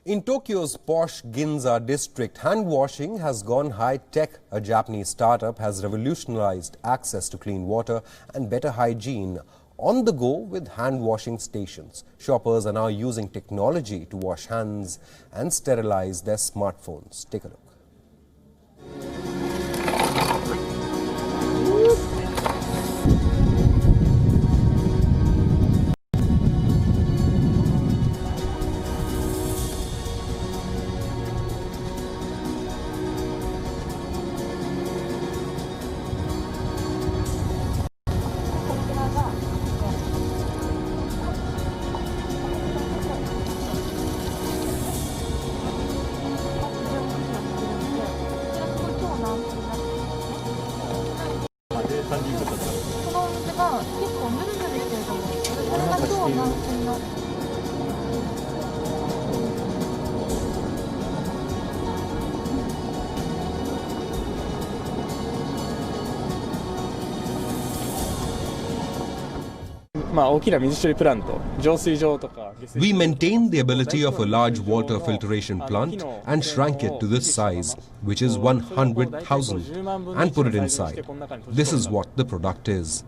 In Tokyo's posh Ginza district, hand washing has gone high-tech. A Japanese startup has revolutionized access to clean water and better hygiene on the go with hand washing stations. Shoppers are now using technology to wash hands and sterilize their smartphones. Take a look. We maintained the ability of a large water filtration plant and shrank it to this size, which is 100,000, and put it inside. This is what the product is.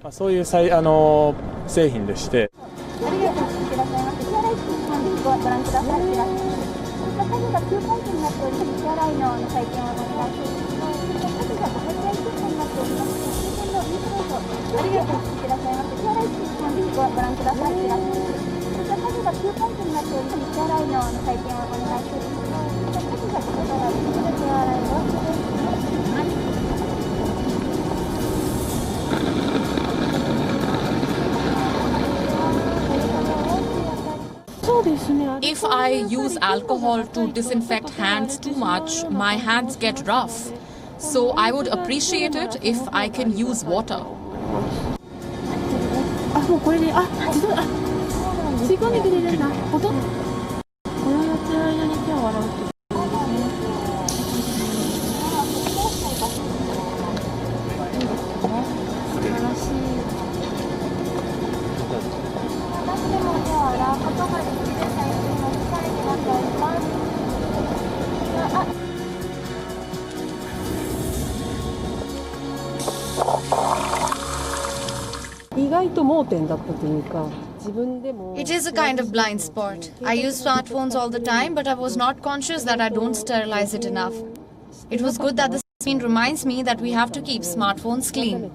If I use alcohol to disinfect hands too much, my hands get rough. So I would appreciate it if I can use water. It is a kind of blind spot. I use smartphones all the time, but I was not conscious that I don't sterilize it enough. It was good that the screen reminds me that we have to keep smartphones clean.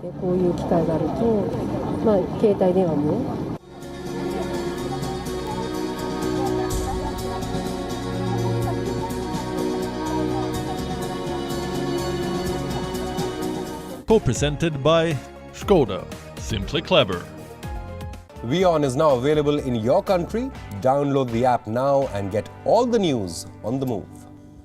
Co-presented by Skoda. Simply clever. WION is now available in your country. Download the app now and get all the news on the move.